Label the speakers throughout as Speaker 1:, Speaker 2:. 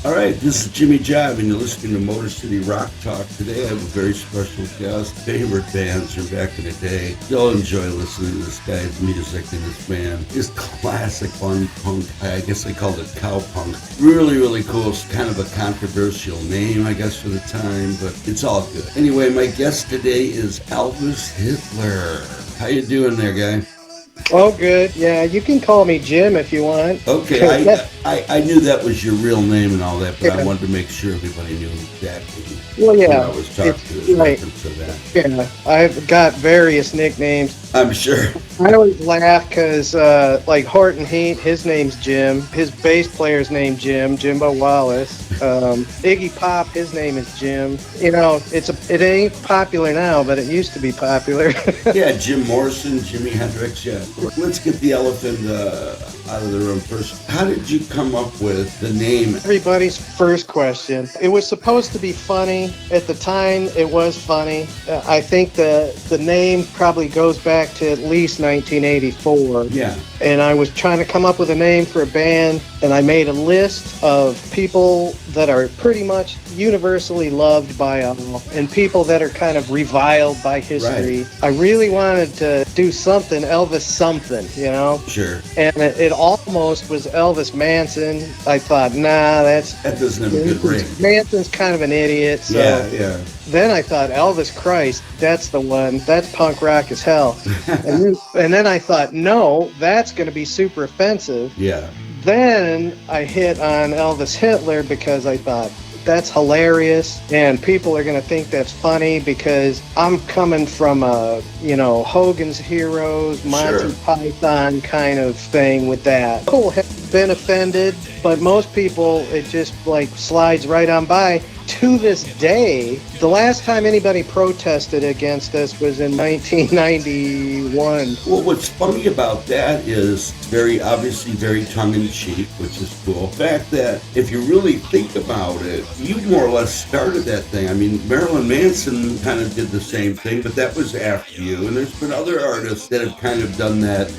Speaker 1: All right, this is Jimmy Jive, and you're listening to Motor City Rock Talk. Today I have a very special guest. Favorite bands from back in the day. You'll enjoy listening to this guy's music and this band. His classic fun punk, I guess they called it cowpunk. Really, really cool. It's kind of a controversial name, I guess, for the time, but it's all good. Anyway, my guest today is Elvis Hitler. How you doing there, guy?
Speaker 2: Oh, good. Yeah, you can call me Jim if you want.
Speaker 1: Okay,
Speaker 2: Yeah,
Speaker 1: I knew that was your real name and all that, but I
Speaker 2: yeah.
Speaker 1: wanted to make sure everybody knew exactly
Speaker 2: Well,
Speaker 1: who
Speaker 2: yeah,
Speaker 1: I was talking
Speaker 2: it's
Speaker 1: to in
Speaker 2: right.
Speaker 1: reference to that.
Speaker 2: Yeah, I've got various nicknames.
Speaker 1: I'm sure.
Speaker 2: I always laugh because, like Horton Heat, his name's Jim. His bass player's named Jimbo Wallace. Iggy Pop, his name is Jim. You know, it ain't popular now, but it used to be popular.
Speaker 1: Yeah, Jim Morrison, Jimi Hendrix, yeah. Let's get the elephant out of the room first. How did you come up with the name?
Speaker 2: Everybody's first question. It was supposed to be funny. At the time, it was funny. I think the name probably goes back to at least 1984.
Speaker 1: Yeah.
Speaker 2: And I was trying to come up with a name for a band, and I made a list of people that are pretty much universally loved by all, and people that are kind of reviled by history.
Speaker 1: Right.
Speaker 2: I really wanted to do something, Elvis something, you know?
Speaker 1: Sure.
Speaker 2: And it almost was Elvis Manson. I thought, nah,
Speaker 1: That doesn't have a good ring.
Speaker 2: Manson's kind of an idiot. So
Speaker 1: Yeah.
Speaker 2: then I thought, Elvis Christ, that's the one. That's punk rock as hell. and then I thought, no, that's going to be super offensive.
Speaker 1: Yeah.
Speaker 2: Then I hit on Elvis Hitler because I thought, that's hilarious, and people are going to think that's funny because I'm coming from a, Hogan's Heroes, Monty
Speaker 1: Sure.
Speaker 2: Python kind of thing with that. People have been offended, but most people, it just like slides right on by. To this day, the last time anybody protested against us was in 1991.
Speaker 1: Well, what's funny about that is very obviously very tongue-in-cheek, which is cool. The fact that if you really think about it, you more or less started that thing. I mean, Marilyn Manson kind of did the same thing, but that was after you. And there's been other artists that have kind of done that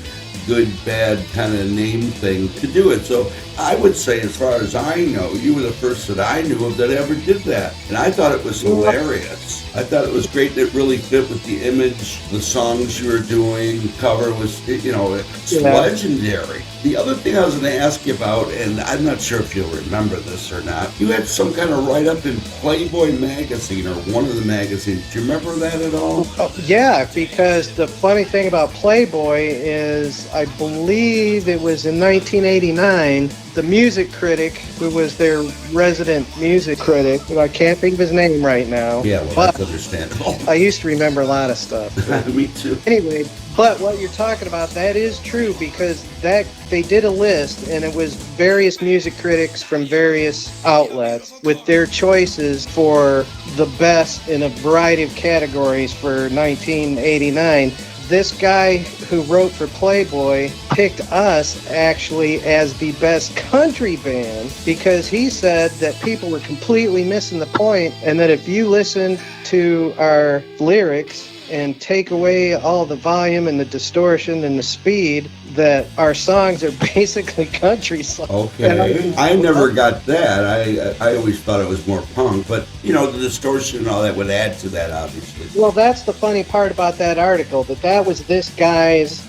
Speaker 1: good, bad kind of name thing to do it. So I would say, as far as I know, you were the first that I knew of that ever did that. And I thought it was hilarious. I thought it was great that it really fit with the image, the songs you were doing, the cover was, it's legendary. The other thing I was going to ask you about, and I'm not sure if you'll remember this or not, you had some kind of write-up in Playboy magazine or one of the magazines. Do you remember that at all?
Speaker 2: Oh, yeah, because the funny thing about Playboy is I believe it was in 1989, the music critic, who was their resident music critic, who I can't think of his name right now.
Speaker 1: Yeah, well,
Speaker 2: but
Speaker 1: that's understandable.
Speaker 2: I used to remember a lot of stuff.
Speaker 1: Me too.
Speaker 2: Anyway, but what you're talking about, that is true because that they did a list and it was various music critics from various outlets with their choices for the best in a variety of categories for 1989. This guy who wrote for Playboy picked us actually as the best country band because he said that people were completely missing the point and that if you listen to our lyrics and take away all the volume and the distortion and the speed, that our songs are basically country songs.
Speaker 1: Okay. I never got that. I always thought it was more punk, but the distortion and all that would add to that, obviously.
Speaker 2: Well, that's the funny part about that article, that was this guy's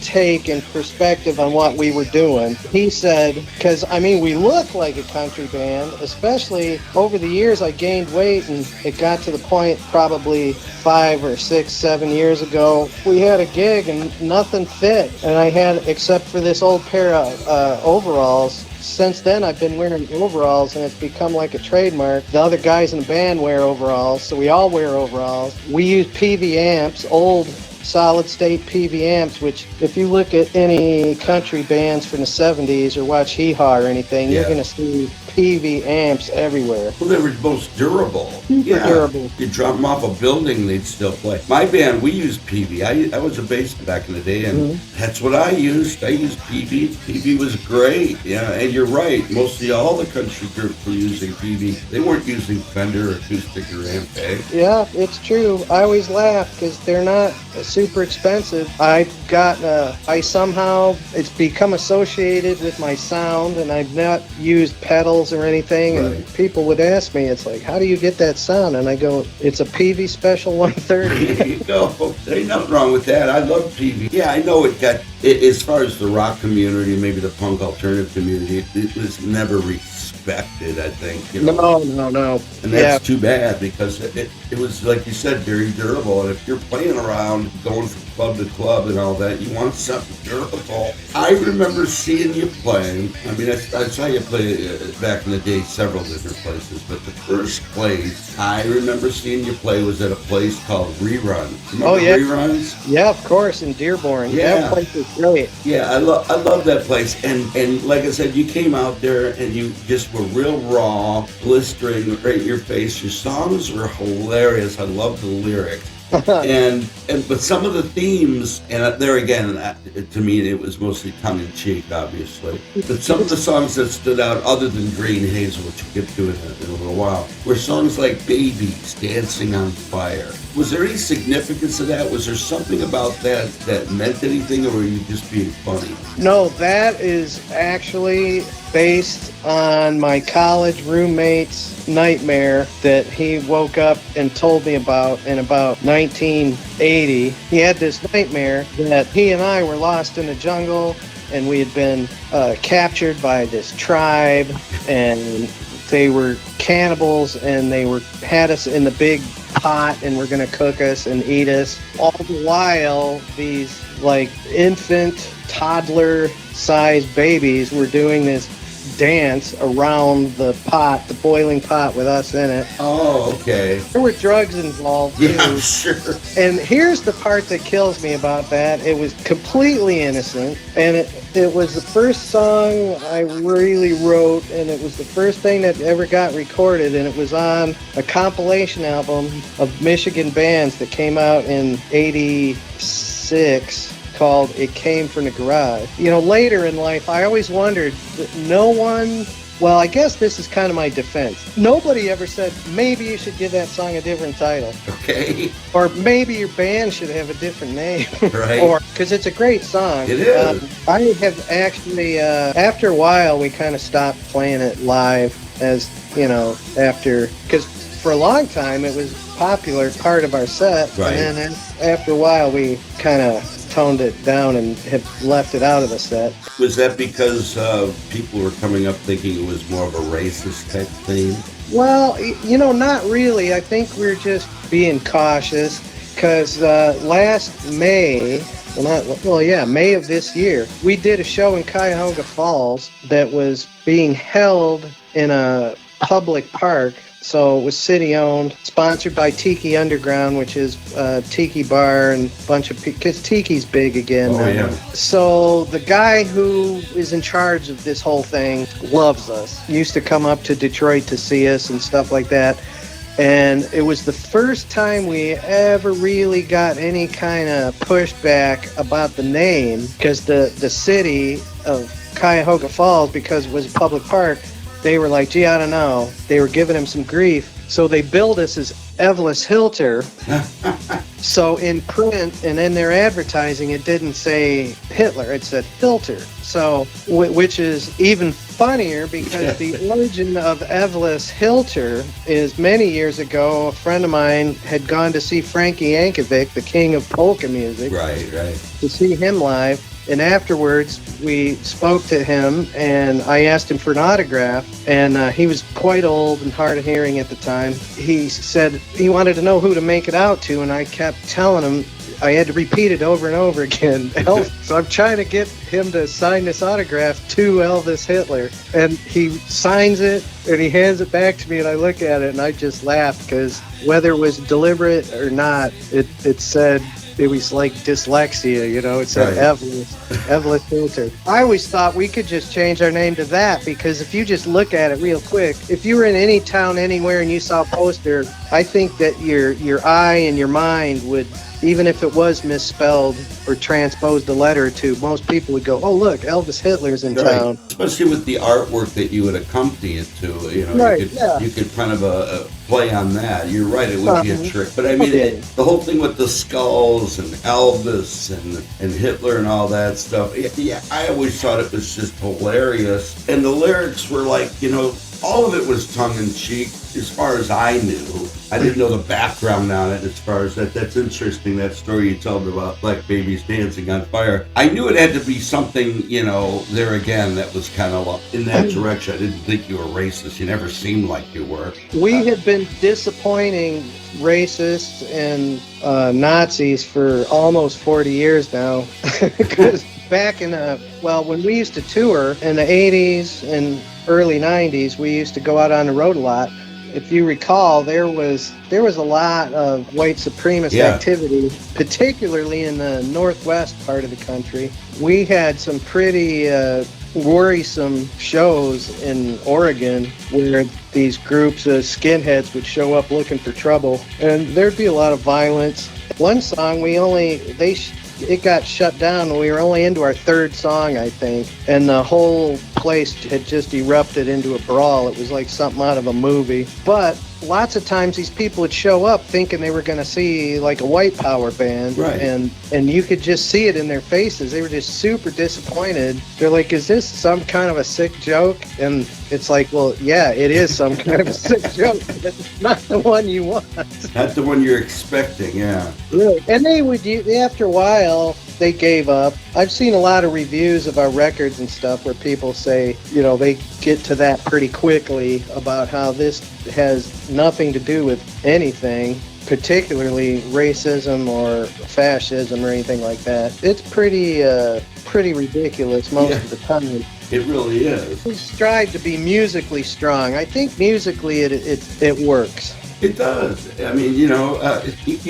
Speaker 2: take and perspective on what we were doing. He said, because we look like a country band, especially over the years I gained weight and it got to the point probably 5 or 6, 7 years ago, we had a gig and nothing fit. And I had, except for this old pair of overalls. Since then, I've been wearing overalls, and it's become like a trademark. The other guys in the band wear overalls, so we all wear overalls. We use PV amps, old solid-state PV amps, which if you look at any country bands from the 70s or watch Hee Haw or anything, you're going to see PV amps everywhere.
Speaker 1: Well, they were most durable.
Speaker 2: Super durable.
Speaker 1: You drop them off a building, they'd still play. My band, we used PV. I was a bassist back in the day, and that's what I used. I used PV. PV was great. Yeah, and you're right. Mostly all the country groups were using PV. They weren't using Fender or acoustic or amp.
Speaker 2: Yeah, it's true. I always laugh because they're not super expensive. I've gotten I somehow, it's become associated with my sound, and I've not used pedals or anything.
Speaker 1: Right.
Speaker 2: And people would ask me, it's like, how do you get that sound? And I go, it's a PV Special 130.
Speaker 1: There you go. There ain't nothing wrong with that. I love TV. Yeah, I know it got, as far as the rock community, maybe the punk alternative community, it was never respected, I think. You know?
Speaker 2: No.
Speaker 1: And that's too bad, because it was, like you said, very durable. And if you're playing around, going from club to club and all that, you want something durable. I remember seeing you playing. I mean, I saw you play back in the day several different places, but the first place I remember seeing you play was at a place called Reruns. Remember Reruns?
Speaker 2: Yeah, of course, in Dearborn.
Speaker 1: Yeah.
Speaker 2: That place was great.
Speaker 1: Yeah, I love that place. And like I said, you came out there and you just were real raw, blistering right in your face. Your songs were hilarious. I love the lyrics. But some of the themes, and there again, to me, it was mostly tongue-in-cheek, obviously. But some of the songs that stood out, other than Green Hazel, which we'll get to in a little while, were songs like Babies, Dancing on Fire. Was there any significance to that? Was there something about that that meant anything, or were you just being funny?
Speaker 2: No, that is actually based on my college roommate's nightmare that he woke up and told me about in about 1980. He had this nightmare that he and I were lost in the jungle, and we had been captured by this tribe, and they were cannibals, and they had us in the big pot and were going to cook us and eat us. All the while, these like infant, toddler-sized babies were doing this dance around the pot, the boiling pot with us in it.
Speaker 1: Oh, okay.
Speaker 2: There were drugs involved too.
Speaker 1: Yeah, sure.
Speaker 2: And here's the part that kills me about that. It was completely innocent, and it was the first song I really wrote, and it was the first thing that ever got recorded, and it was on a compilation album of Michigan bands that came out in '86. Called It Came From the Garage. You know, later in life, I always wondered that no one, well, I guess this is kind of my defense. Nobody ever said, maybe you should give that song a different title.
Speaker 1: Okay.
Speaker 2: Or maybe your band should have a different name.
Speaker 1: Right.
Speaker 2: Or, because it's a great song.
Speaker 1: It is.
Speaker 2: I have actually, after a while, we kind of stopped playing it live as, you know, because for a long time it was a popular part of our set.
Speaker 1: Right.
Speaker 2: And then after a while, we kind of toned it down and have left it out of the set.
Speaker 1: Was that because people were coming up thinking it was more of a racist type theme?
Speaker 2: Well, you know, not really. I think we're just being cautious because last May, May of this year, we did a show in Cuyahoga Falls that was being held in a public park. So it was city-owned, sponsored by Tiki Underground, which is a tiki bar and a bunch of because tiki's big again.
Speaker 1: Oh, yeah.
Speaker 2: So the guy who is in charge of this whole thing loves us. Used to come up to Detroit to see us and stuff like that. And it was the first time we ever really got any kind of pushback about the name, because the city of Cuyahoga Falls, because it was a public park, they were like, gee, I don't know. They were giving him some grief. So they billed us as Elvis Hitler. So in print and in their advertising, it didn't say Hitler. It said Filter. So, which is even funnier because the origin of Elvis Hitler is many years ago. A friend of mine had gone to see Frankie Yankovic, the king of polka music.
Speaker 1: Right.
Speaker 2: To see him live. And afterwards, we spoke to him, and I asked him for an autograph, and he was quite old and hard of hearing at the time. He said he wanted to know who to make it out to, and I kept telling him, I had to repeat it over and over again. So I'm trying to get him to sign this autograph to Elvis Hitler, and he signs it, and he hands it back to me, and I look at it, and I just laughed, because whether it was deliberate or not, it said... It was like dyslexia, you know. It said
Speaker 1: right.
Speaker 2: Elvis Filter. I always thought we could just change our name to that, because if you just look at it real quick, if you were in any town anywhere and you saw a poster, I think that your eye and your mind would, even if it was misspelled or transposed a letter or two, most people would go, oh, look, Elvis Hitler's in town.
Speaker 1: Especially with the artwork that you would accompany it to. You know,
Speaker 2: right,
Speaker 1: you could kind of play on that. You're right, it would be a trick. But I mean,
Speaker 2: Okay.
Speaker 1: the whole thing with the skulls and Elvis and Hitler and all that stuff, yeah, I always thought it was just hilarious. And the lyrics were like, all of it was tongue-in-cheek as far as I knew. I didn't know the background on it as far as that. That's interesting, that story you told about black babies dancing on fire. I knew it had to be something, there again, that was kind of in that direction. I didn't think you were racist. You never seemed like you were.
Speaker 2: We had been disappointing racists and Nazis for almost 40 years now. Because back in when we used to tour in the 80s and early 90s, we used to go out on the road a lot. If you recall, there was a lot of white supremacist activity, particularly in the northwest part of the country. We had some pretty worrisome shows in Oregon where these groups of skinheads would show up looking for trouble, and there'd be a lot of violence. One song it got shut down when we were only into our third song, I think, and the whole place had just erupted into a brawl. It was like something out of a movie. But lots of times these people would show up thinking they were going to see like a white power band,
Speaker 1: right.
Speaker 2: and you could just see it in their faces. They were just super disappointed. They're like, is this some kind of a sick joke? And it's like, well, yeah, it is some kind of a sick joke, but it's not the one you want.
Speaker 1: Not the one you're expecting, yeah.
Speaker 2: Really. And after a while, they gave up. I've seen a lot of reviews of our records and stuff where people say, they get to that pretty quickly about how this has nothing to do with anything, particularly racism or fascism or anything like that. It's pretty ridiculous most of the time.
Speaker 1: It really is.
Speaker 2: We strive to be musically strong. I think musically it works.
Speaker 1: It does. I mean, you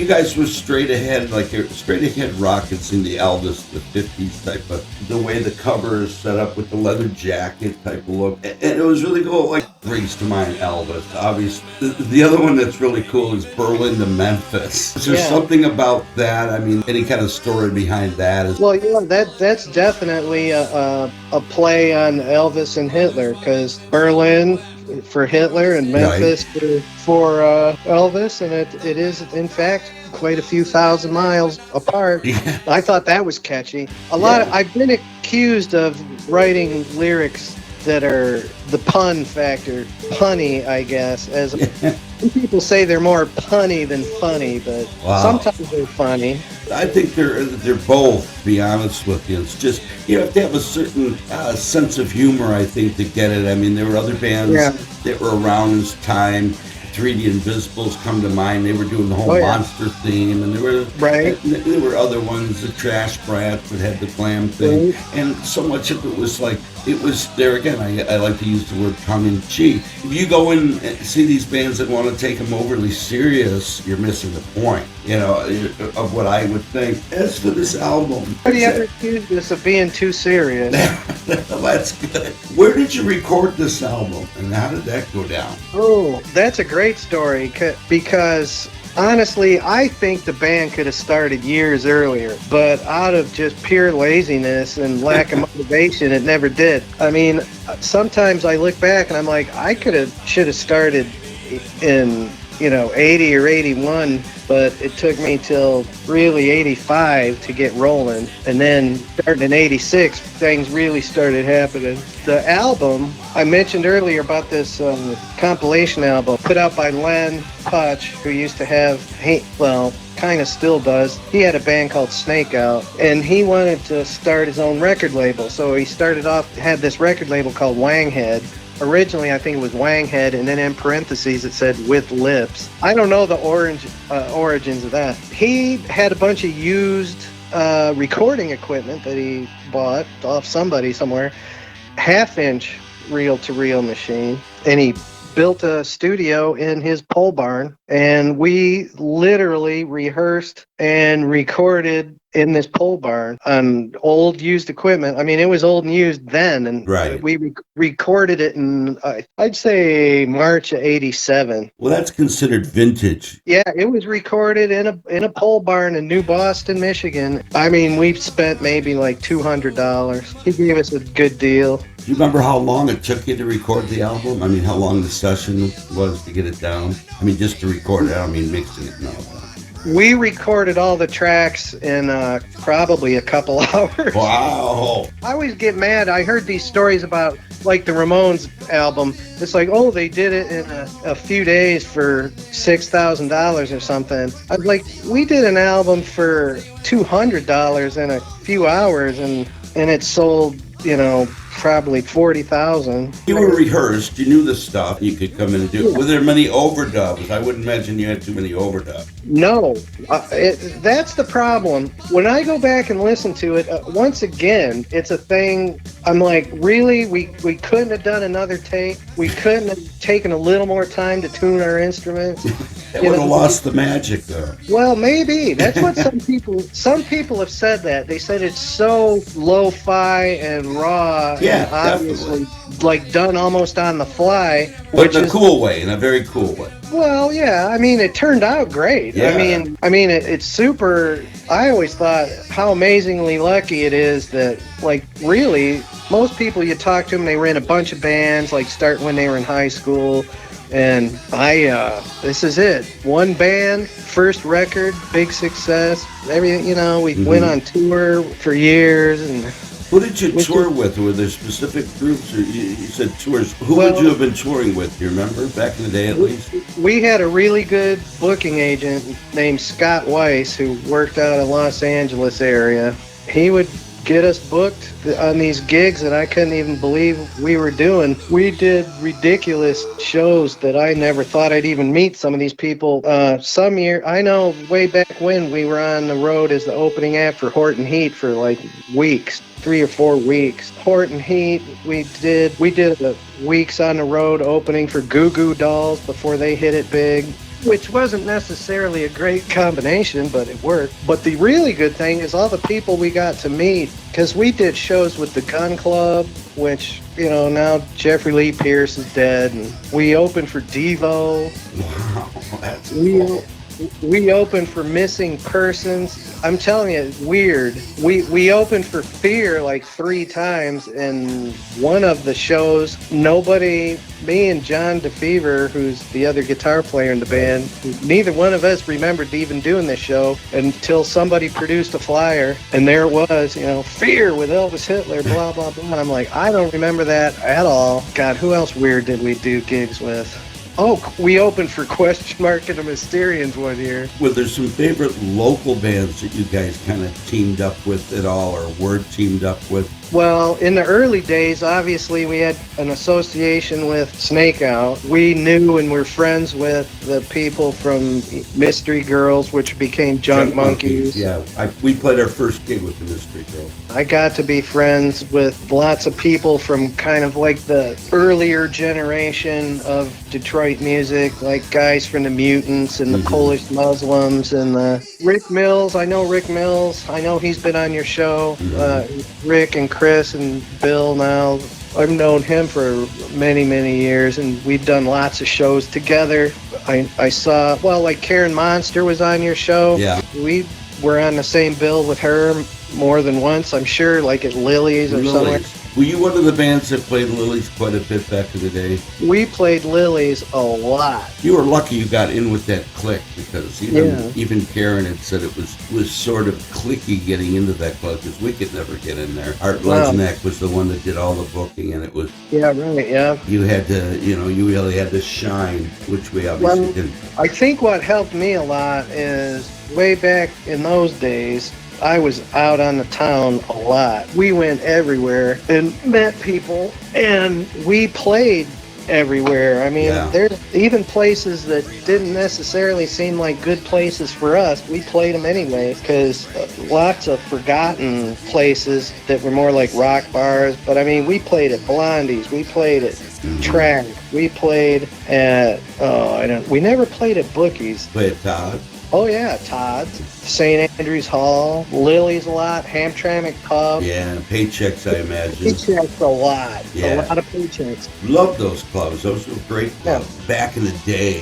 Speaker 1: guys were straight ahead, like straight ahead rockets in the Elvis, the 50s type of, the way the cover is set up with the leather jacket type of look. And it was really cool. Like, brings to mind Elvis, obviously. The other one that's really cool is Berlin to Memphis. Is there something about that? I mean, any kind of story behind that?
Speaker 2: Well, that's definitely a play on Elvis and Hitler, because Berlin for Hitler and Memphis for Elvis, and it is in fact quite a few thousand miles apart. I thought that was catchy. I've been accused of writing lyrics that are the pun factor, punny, I guess. As some people say they're more punny than funny, but sometimes they're funny.
Speaker 1: I think they're both, to be honest with you. It's just, you have to have a certain sense of humor, I think, to get it. I mean, there were other bands that were around this time. 3D Invisibles come to mind. They were doing the whole monster theme, and there were other ones, the Trash Brats that had the glam thing, and so much of it was like, it was there again. I like to use the word tongue-in-cheek. If you go in and see these bands that want to take them overly serious, you're missing the point, of what I would think. As for this album,
Speaker 2: nobody ever accused us of being too serious.
Speaker 1: That's good. Where did you record this album, and how did that go down?
Speaker 2: Oh, that's a great story, because honestly, I think the band could have started years earlier, but out of just pure laziness and lack of motivation, it never did. I mean, sometimes I look back and I'm like, should have started in 80 or 81, but it took me till really 85 to get rolling. And then starting in 86, things really started happening. The album, I mentioned earlier about this compilation album put out by Len Putch, who used to have, kind of still does. He had a band called Snake Out, and he wanted to start his own record label. So he had this record label called Wanghead. Originally, I think it was Wanghead, and then in parentheses it said With Lips. I don't know the origins of that. He had a bunch of used recording equipment that he bought off somebody somewhere, half-inch reel-to-reel machine, and he built a studio in his pole barn, and we literally rehearsed and recorded in this pole barn on old used equipment. I mean, it was old and used then, and we recorded it in, I'd say, March of 87.
Speaker 1: Well, that's considered vintage.
Speaker 2: Yeah, it was recorded in a pole barn in New Boston, Michigan. I mean, we spent maybe like $200. He gave us a good deal.
Speaker 1: Do you remember how long it took you to record the album? I mean, how long the session was to get it down? I mean, just to record it. I don't mean mixing it and all that.
Speaker 2: We recorded all the tracks in probably a couple hours.
Speaker 1: Wow.
Speaker 2: I always get mad. I heard these stories about, like, the Ramones album. It's like, oh, they did it in a few days for $6,000 or something. I was like, we did an album for $200 in a few hours, and it sold, probably 40,000.
Speaker 1: You were rehearsed. You knew the stuff. You could come in and do it. Were there many overdubs? I wouldn't imagine you had too many overdubs.
Speaker 2: No, that's the problem. When I go back and listen to it, once again, it's a thing. I'm like, really? We couldn't have done another take? We couldn't have taken a little more time to tune our instruments?
Speaker 1: That would have lost the magic, though.
Speaker 2: Well, maybe. That's what some people have said that. They said it's so lo-fi and raw,
Speaker 1: Yeah,
Speaker 2: and obviously,
Speaker 1: definitely.
Speaker 2: like, done almost on the fly.
Speaker 1: But in a cool way, in a very cool way.
Speaker 2: Well, yeah, I mean, it turned out great.
Speaker 1: Yeah.
Speaker 2: I mean, it's super. I always thought how amazingly lucky it is that, like, really, most people you talk to them, they were in a bunch of bands, like, starting when they were in high school. And this is it. One band, first record, big success. Everything, we went on tour for years. And
Speaker 1: who did you tour with? Were there specific groups? Or you said tours. Who would you have been touring with? Do you remember? Back in the day, at least?
Speaker 2: We had a really good booking agent named Scott Weiss who worked out in Los Angeles area. He would get us booked on these gigs that I couldn't even believe we were doing. We did ridiculous shows that I never thought I'd even meet some of these people. Some year, I know way back when we were on the road as the opening act for Horton Heat for like weeks, 3 or 4 weeks. Horton Heat, we did weeks on the road opening for Goo Goo Dolls before they hit it big, which wasn't necessarily a great combination, but it worked. But the really good thing is all the people we got to meet, because we did shows with the Gun Club, which, now Jeffrey Lee Pierce is dead, and we opened for Devo.
Speaker 1: Wow, that's cool.
Speaker 2: We opened for Missing Persons. I'm telling you, it's weird. We opened for Fear like 3 times, and one of the shows, me and John DeFever, who's the other guitar player in the band, neither one of us remembered even doing this show until somebody produced a flyer, and there it was, Fear with Elvis Hitler, blah, blah, blah. And I'm like, I don't remember that at all. God, who else weird did we do gigs with? Oh, we opened for Question Mark and the Mysterians one year.
Speaker 1: Were there some favorite local bands that you guys kind of teamed up with at all, or were teamed up with?
Speaker 2: Well, in the early days, obviously, we had an association with Snake Out. We knew and were friends with the people from Mystery Girls, which became Junk Monkeys.
Speaker 1: Yeah, we played our first gig with the Mystery Girls.
Speaker 2: I got to be friends with lots of people from kind of like the earlier generation of Detroit music, like guys from the Mutants and the Polish Muslims and Rick Mills. I know Rick Mills. I know he's been on your show. Rick and Chris and Bill now. I've known him for many, many years, and we've done lots of shows together. I saw, like Karen Monster was on your show.
Speaker 1: Yeah.
Speaker 2: We were on the same bill with her more than once, I'm sure, like at Lily's or somewhere.
Speaker 1: Were you one of the bands that played Lily's quite a bit back in the day?
Speaker 2: We played Lily's a lot.
Speaker 1: You were lucky you got in with that clique, because even Karen had said it was sort of cliquey getting into that club, because we could never get in there. Art Lesniak was the one that did all the booking, and it was...
Speaker 2: Yeah, right, yeah.
Speaker 1: You had to, you really had to shine, which we obviously didn't.
Speaker 2: I think what helped me a lot is way back in those days, I was out on the town a lot. We went everywhere and met people, and we played everywhere. I mean, there's even places that didn't necessarily seem like good places for us. We played them anyway, because lots of forgotten places that were more like rock bars. But I mean, we played at Blondie's, we played at Track, we played at we never played at Bookies.
Speaker 1: Played at Todd.
Speaker 2: Oh yeah, Todd's, St. Andrews Hall, Lily's a lot, Hamtramck Pub.
Speaker 1: Yeah, Paychecks, I imagine.
Speaker 2: Paychecks a lot.
Speaker 1: Yeah.
Speaker 2: A lot of Paychecks.
Speaker 1: Loved those clubs. Those were great clubs. Yeah. Back in the day,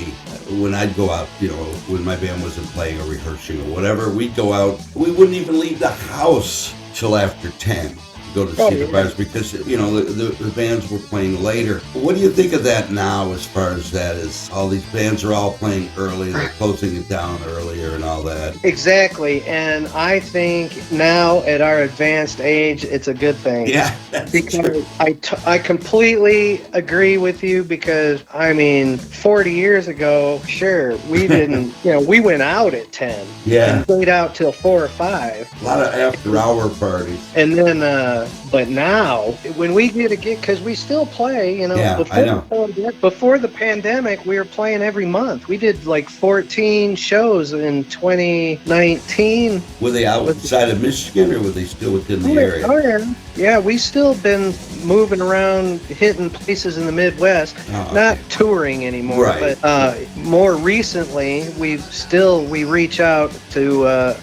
Speaker 1: when I'd go out, when my band wasn't playing or rehearsing or whatever, we'd go out. We wouldn't even leave the house till after 10. to go to see the bars because, the bands were playing later. What do you think of that now as far as that is? All these bands are all playing early, they're closing it down earlier and all that.
Speaker 2: Exactly, and I think now at our advanced age, it's a good thing.
Speaker 1: Yeah, that's true.
Speaker 2: I completely agree with you because, 40 years ago, sure, we didn't, we went out at 10.
Speaker 1: Yeah.
Speaker 2: And played out till 4 or 5.
Speaker 1: A lot of after-hour parties.
Speaker 2: And then, but now, when we get a gig, because we still play,
Speaker 1: Yeah, I know.
Speaker 2: Before the pandemic, we were playing every month. We did like 14 shows in 2019.
Speaker 1: Were they outside of Michigan or were they still within the area?
Speaker 2: Oh, yeah. Yeah, we still been moving around, hitting places in the Midwest, not touring anymore.
Speaker 1: Right.
Speaker 2: But more recently, we reach out to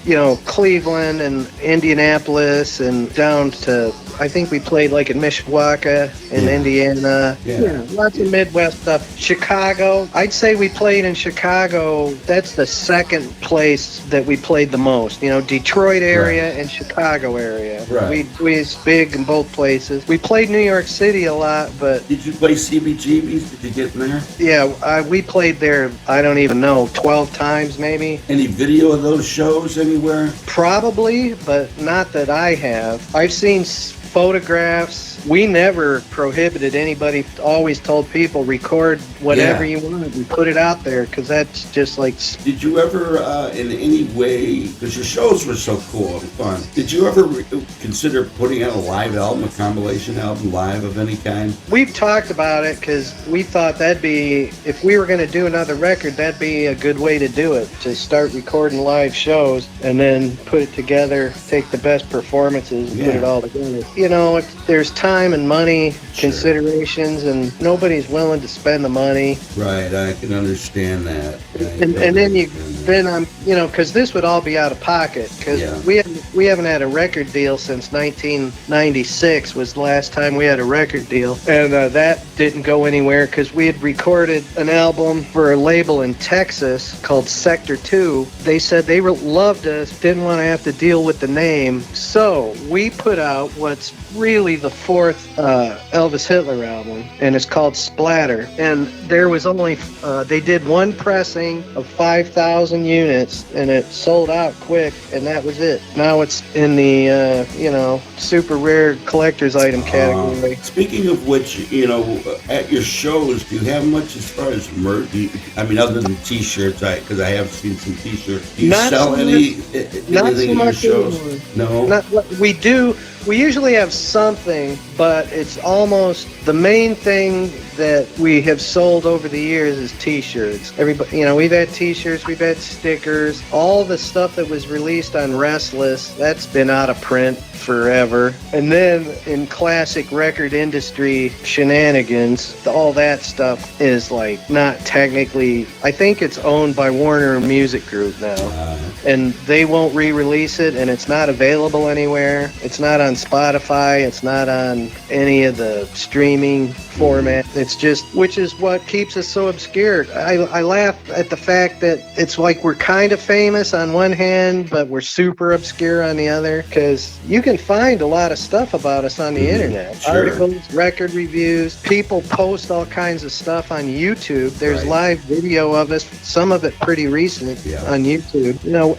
Speaker 2: Cleveland and Indianapolis and down to, I think we played like in Mishawaka in Indiana. Yeah, lots of Midwest stuff. Chicago, I'd say we played in Chicago. That's the second place that we played the most. Detroit area and Chicago area.
Speaker 1: Right.
Speaker 2: We was big in both places. We played New York City a lot, but...
Speaker 1: Did you play CBGB's? Did you get in there?
Speaker 2: Yeah, we played there, I don't even know, 12 times maybe.
Speaker 1: Any video of those shows anywhere?
Speaker 2: Probably, but not that I have. I've seen photographs. We never prohibited anybody, always told people, record whatever you want and put it out there, because that's just like...
Speaker 1: Did you ever, in any way, because your shows were so cool and fun, did you ever consider putting out a live album, a compilation album live of any kind?
Speaker 2: We've talked about it, because we thought that'd be, if we were going to do another record, that'd be a good way to do it, to start recording live shows and then put it together, take the best performances and put it all together. There's time and money considerations, and nobody's willing to spend the money.
Speaker 1: Right, I can understand that.
Speaker 2: Because this would all be out of pocket, because we haven't had a record deal since 1996 was the last time we had a record deal, and that didn't go anywhere because we had recorded an album for a label in Texas called Sector 2. They said they loved us, didn't want to have to deal with the name, so we put out what's really the fourth Elvis Hitler album, and it's called Splatter. And there was only they did one pressing of 5,000 units, and it sold out quick, and that was it. Now it's in the super rare collector's item category.
Speaker 1: Speaking of which, at your shows, do you have much as far as merch? Other than T-shirts, because I have seen some T-shirts. Do you sell anything at your shows?
Speaker 2: Anymore. No, we do. We usually have something, but it's almost the main thing that we have sold over the years is T-shirts. Everybody, we've had T-shirts, we've had stickers, all the stuff that was released on Restless, that's been out of print forever. And then in classic record industry shenanigans, all that stuff is like not technically, I think it's owned by Warner Music Group now. And they won't re-release it, and it's not available anywhere. It's not on Spotify, it's not on any of the streaming format. It's just, which is what keeps us so obscure. I laugh at the fact that it's like we're kind of famous on one hand, but we're super obscure on the other, because you can find a lot of stuff about us on the internet.
Speaker 1: Sure.
Speaker 2: Articles, record reviews, people post all kinds of stuff on YouTube. There's live video of us, some of it pretty recent on YouTube.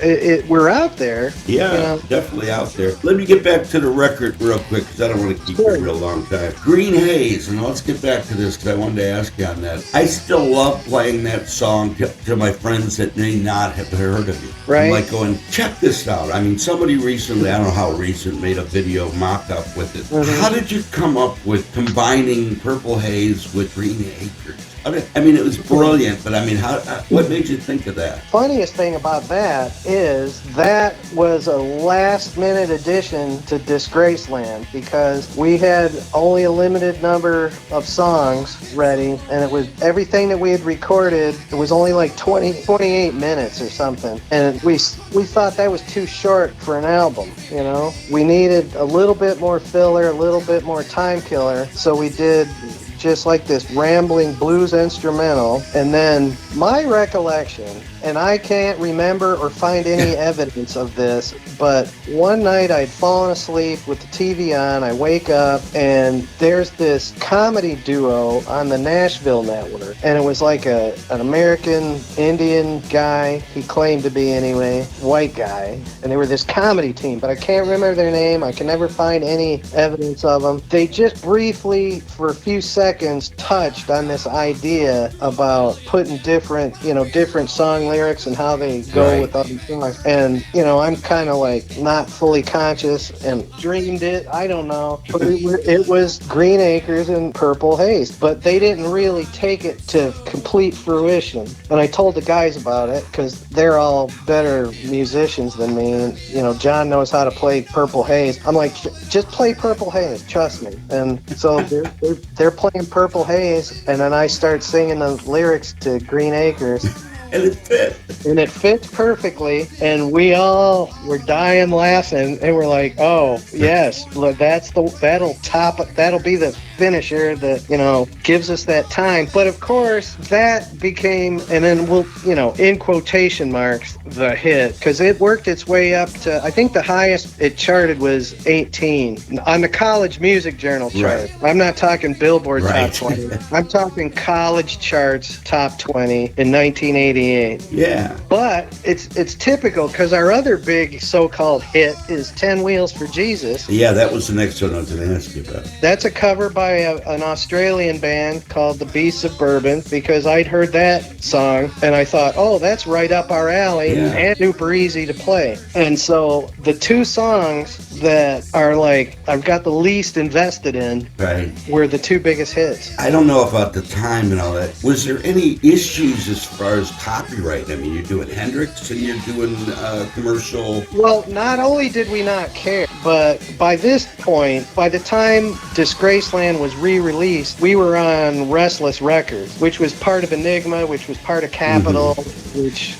Speaker 2: We're out there.
Speaker 1: Yeah, definitely out there. Let me get back to the record real quick, because I don't want to keep you a real long time. Green Haze, and let's get back to this, because I wanted to ask you on that. I still love playing that song to my friends that may not have heard of you.
Speaker 2: Right.
Speaker 1: I'm like going, check this out. Somebody recently, I don't know how recent, made a video mock-up with it. Mm-hmm. How did you come up with combining Purple Haze with Green Acres? It was brilliant, but what made you think of that?
Speaker 2: Funniest thing about that is that was a last-minute addition to Disgraceland, because we had only a limited number of songs ready, and it was everything that we had recorded. It was only like 28 minutes or something, and we thought that was too short for an album. We needed a little bit more filler, a little bit more time killer, so we did just like this rambling blues instrumental. And then my recollection, and I can't remember or find any evidence of this, but one night I'd fallen asleep with the TV on. I wake up and there's this comedy duo on the Nashville network, and it was like an American Indian guy, he claimed to be anyway, white guy, and they were this comedy team, but I can't remember their name. I can never find any evidence of them. They just briefly, for a few seconds, touched on this idea about putting different song lyrics and how they go with other songs. And, I'm kind of like not fully conscious and dreamed it. I don't know. But it was Green Acres and Purple Haze. But they didn't really take it to complete fruition. And I told the guys about it because they're all better musicians than me. And, John knows how to play Purple Haze. I'm like, just play Purple Haze, trust me. And so they're playing Purple Haze, and then I start singing the lyrics to Green Acres.
Speaker 1: And it fit.
Speaker 2: And it fits perfectly, and we all were dying laughing, and we're like, "Oh yes, that'll be the finisher that gives us that time." But of course, that became, and then we'll in quotation marks, the hit, because it worked its way up to, I think the highest it charted was 18 on the College Music Journal chart.
Speaker 1: Right.
Speaker 2: I'm not talking Billboard
Speaker 1: Right.
Speaker 2: Top 20. I'm talking college charts Top 20 in 1988.
Speaker 1: Yeah.
Speaker 2: But it's typical because our other big so-called hit is 10 Wheels for Jesus.
Speaker 1: Yeah, that was the next one I was going to ask you about.
Speaker 2: That's a cover by an Australian band called the Beasts of Bourbon, because I'd heard that song and I thought, oh, that's right up our alley and super easy to play. And so the two songs that are like I've got the least invested in were the two biggest hits.
Speaker 1: I don't know about the time and all that. Was there any issues as far as copyright? I mean, you're doing Hendrix and you're doing commercial.
Speaker 2: Well, not only did we not care, but by this point, by the time Disgraceland was re-released, we were on Restless Records, which was part of Enigma, which was part of Capitol, which,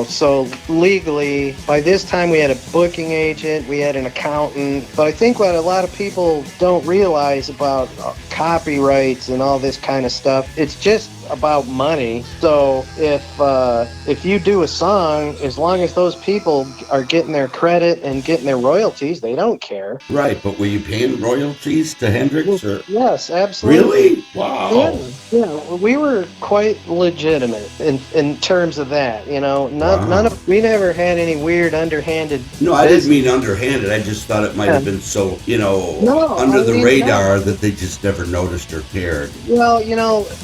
Speaker 2: so legally, by this time we had a booking agent, we had an accountant. But I think what a lot of people don't realize about copyrights and all this kind of stuff, it's just about money. So if you do a song, as long as those people are getting their credit and getting their royalties, they don't care.
Speaker 1: Right, but were you paying royalties to Hendrix? Or?
Speaker 2: Yes, absolutely.
Speaker 1: Really? Wow.
Speaker 2: Yeah, we were quite legitimate in terms of that. None of we never had any weird underhanded.
Speaker 1: No, I didn't mean underhanded. I just thought it might have been so under the radar that they just never noticed or cared.
Speaker 2: Well,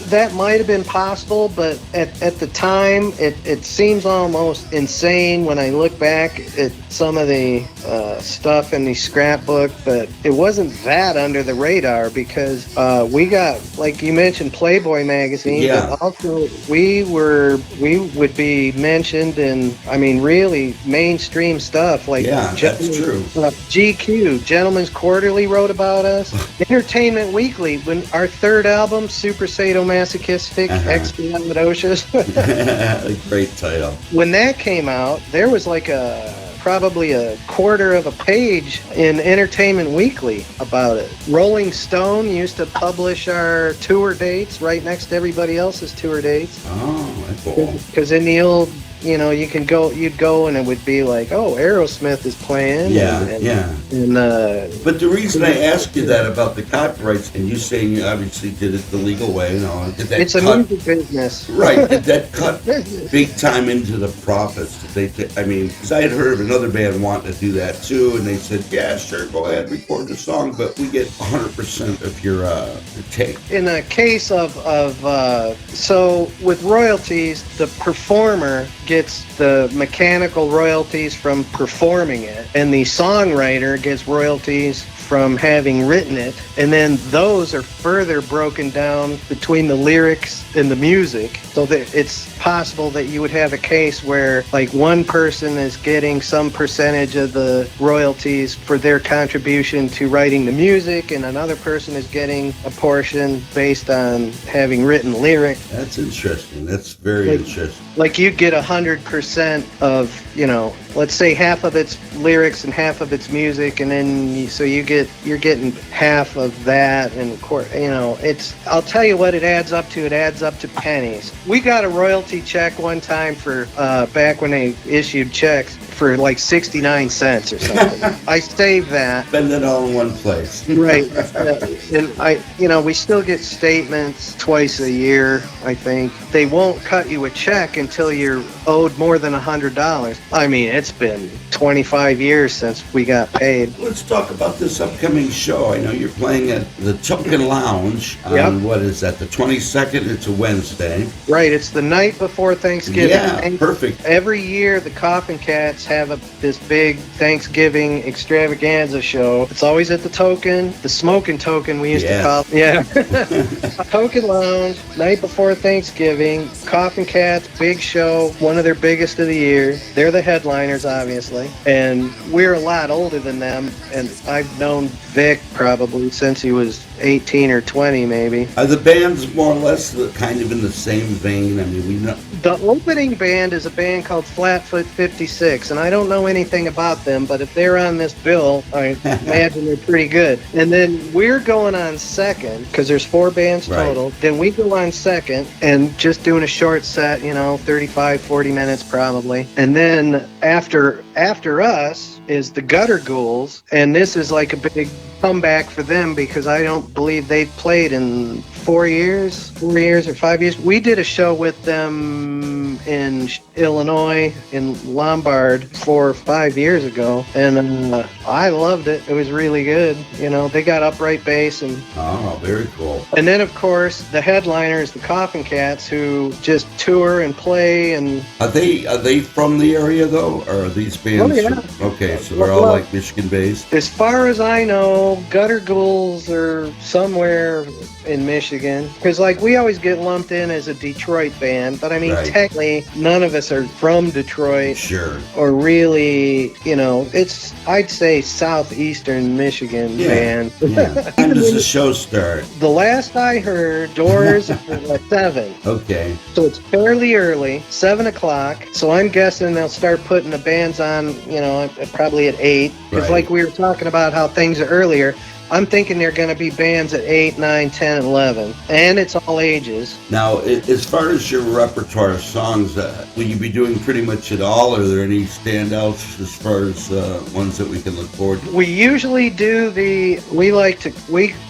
Speaker 2: that might have been possible, but at the time it seems almost insane when I look back at some of the stuff in the scrapbook, but it wasn't that under the radar because we got, like you mentioned, Playboy magazine, but also we would be mentioned in, really mainstream stuff like
Speaker 1: that's true.
Speaker 2: GQ, Gentleman's Quarterly wrote about us. Entertainment Weekly, when our third album, Super Sadomasochistic Expialidocious.
Speaker 1: Great title.
Speaker 2: When that came out, there was like probably a quarter of a page in Entertainment Weekly about it. Rolling Stone used to publish our tour dates right next to everybody else's tour dates.
Speaker 1: Oh, that's cool.
Speaker 2: Because in the old, you'd go and it would be like, oh, Aerosmith is playing.
Speaker 1: But the reason I asked you that about the copyrights, and you saying you obviously did it the legal way,
Speaker 2: it's a music business.
Speaker 1: Right. Did that cut big time into the profits? Because I had heard of another band wanting to do that too, and they said, yeah, sure, go ahead, record the song, but we get 100% of your take.
Speaker 2: In a case of so with royalties, the performer gets the mechanical royalties from performing it, and the songwriter gets royalties from having written it, and then those are further broken down between the lyrics and the music, so that it's possible that you would have a case where like one person is getting some percentage of the royalties for their contribution to writing the music, and another person is getting a portion based on having written lyrics. That's
Speaker 1: interesting. That's very interesting.
Speaker 2: Like you'd get 100% of, let's say half of it's lyrics and half of it's music, and then you're getting half of that, and it's, I'll tell you what it adds up to. It adds up to pennies. We got a royalty check one time for back when they issued checks for like 69 cents or something. I saved that.
Speaker 1: Spend it all in one place.
Speaker 2: Right. And we still get statements twice a year, I think. They won't cut you a check until you're owed more than $100. I mean, it's been 25 years since we got paid.
Speaker 1: Let's talk about this upcoming show. I know you're playing at the Chunkin' Lounge on,
Speaker 2: Yep.
Speaker 1: what is that, the 22nd? It's a Wednesday.
Speaker 2: Right, it's the night before Thanksgiving.
Speaker 1: Yeah,
Speaker 2: And
Speaker 1: perfect.
Speaker 2: every year, the Coffin Cats have this big Thanksgiving extravaganza show. It's always at the Token, the Smoking Token, we used to call it. Yeah. Token Lounge, night before Thanksgiving. Coffin Cats, big show, one of their biggest of the year. They're the headliners, obviously. And we're a lot older than them. And I've known Vic probably since he was 18 or 20, maybe.
Speaker 1: Are the bands more or less kind of in the same vein? I mean, we know.
Speaker 2: The opening band is a band called Flatfoot 56, and I don't know anything about them, but if they're on this bill, I imagine they're pretty good. And then we're going on second, because there's 4 bands total.
Speaker 1: Right.
Speaker 2: Then we go on second, and just doing a short set, 35, 40 minutes probably. And then after us is the Gutter Ghouls, and this is like a big comeback for them because I don't believe they've played in 4 years or 5 years. We did a show with them in Illinois, in Lombard, 4 or 5 years ago, and I loved it. It was really good. They got upright bass, and
Speaker 1: Oh, very cool.
Speaker 2: and then of course the headliner is the Coffin Cats, who just tour and play. And
Speaker 1: Are they from the area though, or are these bands?
Speaker 2: Oh, yeah.
Speaker 1: Okay, so they're all
Speaker 2: Well,
Speaker 1: like Michigan based.
Speaker 2: as far as I know, Gutter Ghouls are somewhere in Michigan, because we always get lumped in as a Detroit band, but I mean,
Speaker 1: Right.
Speaker 2: technically none of us are from Detroit,
Speaker 1: Sure.
Speaker 2: or really, it's, I'd say, southeastern Michigan band.
Speaker 1: Yeah. When does the show start?
Speaker 2: The last I heard, doors are at 7.
Speaker 1: Okay.
Speaker 2: So it's fairly early, 7 o'clock. So I'm guessing they'll start putting the bands on, probably at 8. Because
Speaker 1: Right.
Speaker 2: like we were talking about how things are earlier, I'm thinking they're going to be bands at 8, 9, 10, and 11. And it's all ages.
Speaker 1: Now, as far as your repertoire of songs, will you be doing pretty much it all? Are there any standouts as far as ones that we can look forward to?
Speaker 2: We usually do we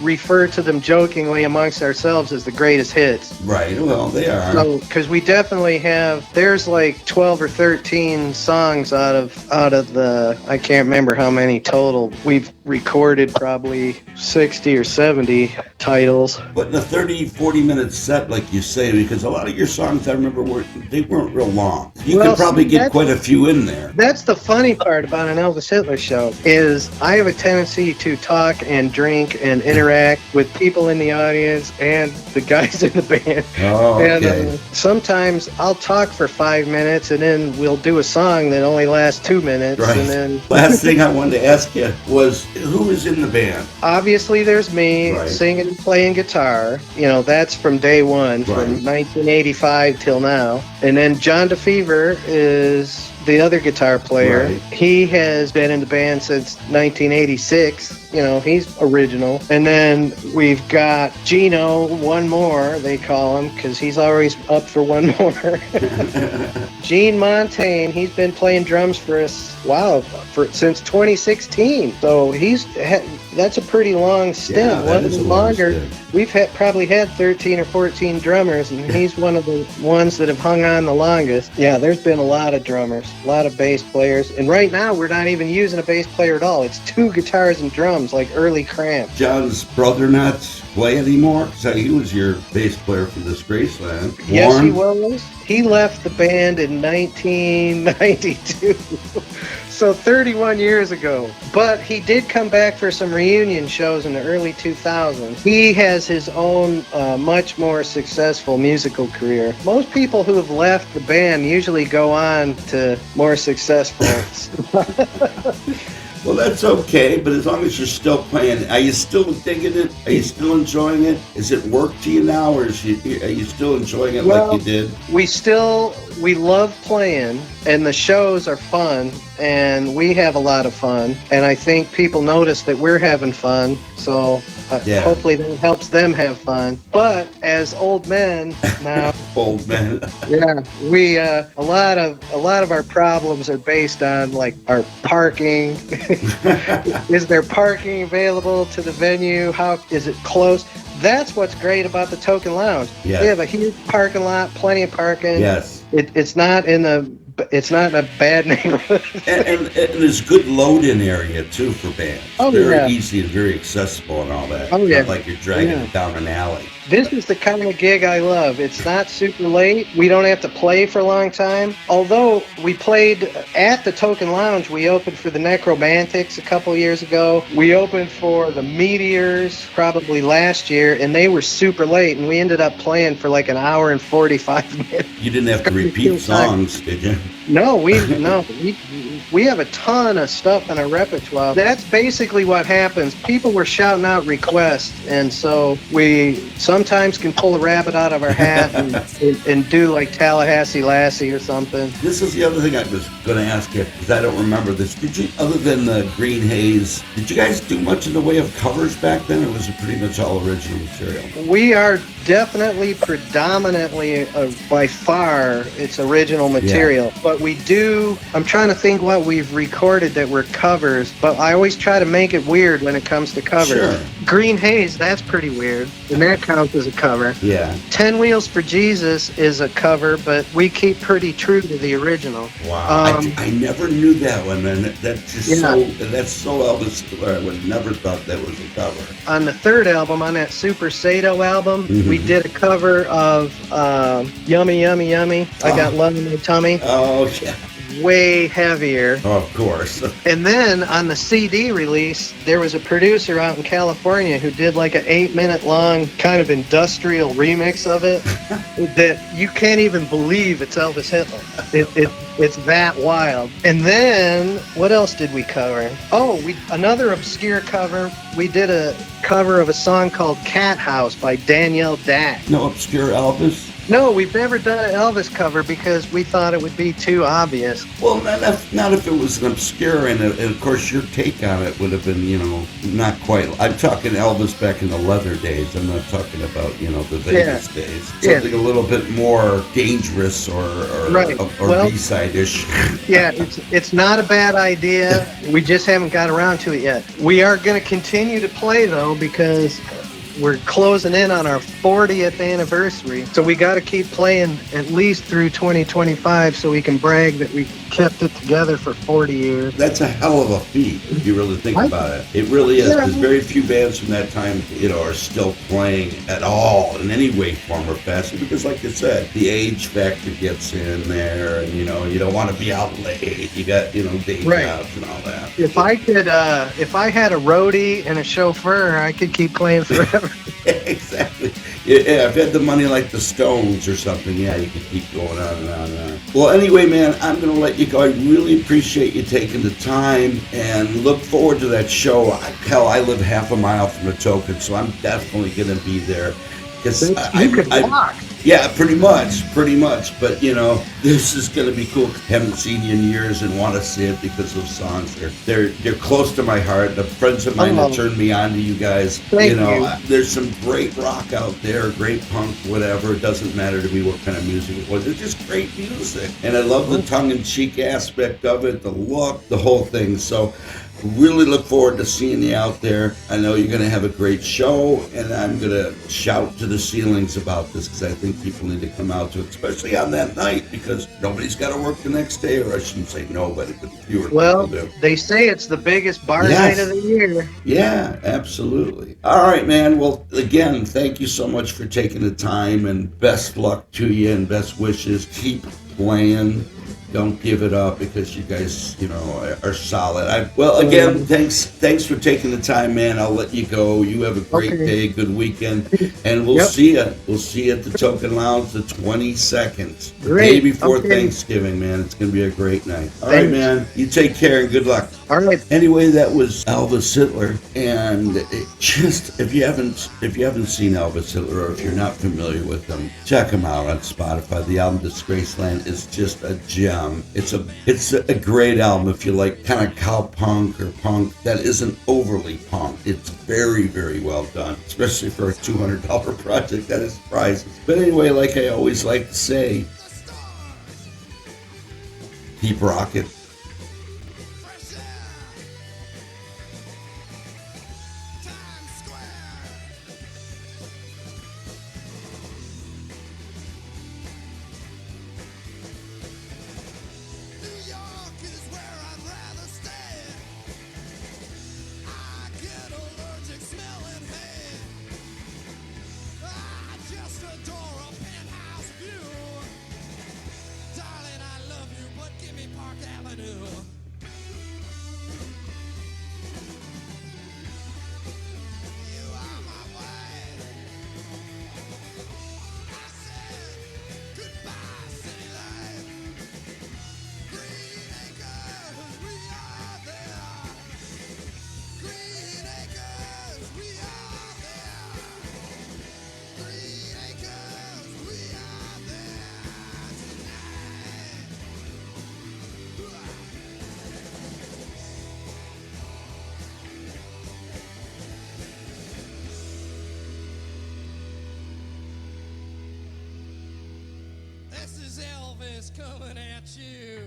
Speaker 2: refer to them jokingly amongst ourselves as the greatest hits.
Speaker 1: Right, well, they are.
Speaker 2: So, because we definitely there's like 12 or 13 songs out of the, I can't remember how many total. We've recorded probably 60 or 70 titles.
Speaker 1: But in a 30, 40-minute set, like you say, because a lot of your songs, I remember, they weren't real long. You
Speaker 2: Well,
Speaker 1: could probably
Speaker 2: see,
Speaker 1: get quite a few in there.
Speaker 2: That's the funny part about an Elvis Hitler show, is I have a tendency to talk and drink and interact with people in the audience and the guys in the band.
Speaker 1: Oh, okay.
Speaker 2: And sometimes I'll talk for 5 minutes, and then we'll do a song that only lasts 2 minutes.
Speaker 1: Right.
Speaker 2: And then
Speaker 1: Last thing I wanted to ask you was, who is in the band?
Speaker 2: obviously there's me
Speaker 1: Right.
Speaker 2: singing and playing guitar. That's from day one,
Speaker 1: Right.
Speaker 2: from 1985 till now. And then John DeFever is the other guitar player.
Speaker 1: Right.
Speaker 2: He has been in the band since 1986. He's original. And then we've got Gino, one more, they call him, because he's always up for one more. Gene Montaigne, he's been playing drums for us, since 2016. So that's a pretty long stint.
Speaker 1: Yeah, that
Speaker 2: one
Speaker 1: is
Speaker 2: of
Speaker 1: a
Speaker 2: the
Speaker 1: long
Speaker 2: longer.
Speaker 1: stint.
Speaker 2: We've probably had 13 or 14 drummers, and he's one of the ones that have hung on the longest. Yeah, there's been a lot of drummers, a lot of bass players. And right now, we're not even using a bass player at all. It's 2 guitars and drums, like early Cramp.
Speaker 1: John's brother not play anymore? So he was your bass player for Disgraceland.
Speaker 2: Yes, he
Speaker 1: Warren?
Speaker 2: was. He left the band in 1992. So 31 years ago. But he did come back for some reunion shows in the early 2000s. He has his own much more successful musical career. Most people who have left the band usually go on to more successful
Speaker 1: Well, that's okay, but as long as you're still playing, are you still digging it? Are you still enjoying it? Is it work to you now, or are you still enjoying it like you did?
Speaker 2: We love playing, and the shows are fun, and we have a lot of fun, and I think people notice that we're having fun, so hopefully that helps them have fun. But as old men now,
Speaker 1: old men,
Speaker 2: yeah, we a lot of our problems are based on like our parking. Is there parking available to the venue? How is it close? That's what's great about the Token Lounge.
Speaker 1: Yes.
Speaker 2: We have a huge parking lot, plenty of parking.
Speaker 1: Yes.
Speaker 2: It's not in a bad neighborhood.
Speaker 1: and there's good load-in area too for bands.
Speaker 2: Oh,
Speaker 1: very easy and very accessible and all that.
Speaker 2: Oh, yeah.
Speaker 1: Not like you're dragging it down an alley.
Speaker 2: This is the kind of gig I love. It's not super late. We don't have to play for a long time. Although we played at the Token Lounge, we opened for the Necromantics a couple years ago. We opened for the Meteors probably last year, and they were super late, and we ended up playing for like an hour and 45 minutes.
Speaker 1: You didn't have to repeat songs, did you?
Speaker 2: No, we have a ton of stuff in our repertoire. That's basically what happens. People were shouting out requests, and so we sometimes can pull a rabbit out of our hat and do like Tallahassee Lassie or something.
Speaker 1: This is the other thing I was going to ask you, because I don't remember this. Did you, other than the Green Haze, did you guys do much in the way of covers back then, or was it pretty much all original material?
Speaker 2: We are definitely predominantly, by far, it's original material. But we do, I'm trying to think what we've recorded that were covers, but I always try to make it weird when it comes to covers.
Speaker 1: Sure.
Speaker 2: Green Haze, that's pretty weird, and that counts as a cover.
Speaker 1: Yeah.
Speaker 2: 10 Wheels for Jesus is a cover, but we keep pretty true to the original.
Speaker 1: Wow. I never knew that one, and that's just that's so Elvis Hitler. I would have never thought that was a cover.
Speaker 2: On the third album, on that Super Sado album, we did a cover of Yummy, Yummy, Yummy, I Got Love in My Tummy.
Speaker 1: Oh, yeah.
Speaker 2: Way heavier.
Speaker 1: Oh, of course.
Speaker 2: And then on the CD release, there was a producer out in California who did like an 8-minute long kind of industrial remix of it that you can't even believe it's Elvis Hitler. It's that wild. And then what else did we cover? Oh, another obscure cover. We did a cover of a song called Cat House by Danielle Dack.
Speaker 1: No obscure Elvis?
Speaker 2: No, we've never done an Elvis cover because we thought it would be too obvious.
Speaker 1: Well, not if it was an obscure, and of course your take on it would have been, not quite. I'm talking Elvis back in the leather days. I'm not talking about, the Vegas days. Something a little bit more dangerous or B-side-ish.
Speaker 2: Yeah, it's not a bad idea. We just haven't got around to it yet. We are going to continue to play, though, because we're closing in on our 40th anniversary, so we got to keep playing at least through 2025 so we can brag that we kept it together for 40 years.
Speaker 1: That's a hell of a feat if you really think about it. It really is, because very few bands from that time, are still playing at all in any way, form, or fashion, because like you said, the age factor gets in there, and you don't want to be out late. You got, day jobs and all that.
Speaker 2: If I had a roadie and a chauffeur, I could keep playing forever.
Speaker 1: Exactly. Yeah, if you had the money like the Stones or something, you could keep going on and on and on. Well, anyway, man, I'm going to let you go. I really appreciate you taking the time and look forward to that show. Hell, I live half a mile from the Token, so I'm definitely going to be there.
Speaker 2: You could walk.
Speaker 1: Yeah, pretty much. But, this is going to be cool. Haven't seen you in years and want to see it because those songs, they're close to my heart. The friends of mine that turned me on to you guys,
Speaker 2: Thank you.
Speaker 1: There's some great rock out there, great punk, whatever. It doesn't matter to me what kind of music it was. It's just great music. And I love the tongue-in-cheek aspect of it, the look, the whole thing. So really look forward to seeing you out there. I know you're going to have a great show, and I'm going to shout to the ceilings about this because I think people need to come out to it, especially on that night, because nobody's got to work the next day, or I shouldn't say nobody, but fewer people do.
Speaker 2: They say it's the biggest bar night of the year.
Speaker 1: Yeah, absolutely. All right, man. Well, again, thank you so much for taking the time, and best luck to you and best wishes. Keep playing. Don't give it up, because you guys, are solid. Again, thanks for taking the time, man. I'll let you go. You have a great day, good weekend, and we'll see you. We'll see you at the Token Lounge the 22nd, the day before Thanksgiving, man. It's going to be a great night. All right, man. You take care and good luck.
Speaker 2: All right.
Speaker 1: Anyway, that was Elvis Hitler, and it just if you haven't seen Elvis Hitler, or if you're not familiar with him, check him out on Spotify. The album Disgraceland is just a gem. It's a great album if you like kind of cow punk or punk that isn't overly punk. It's very, very well done, especially for a $200 project. That is priceless. But anyway, like I always like to say, keep rocking.
Speaker 3: This is Elvis coming at you.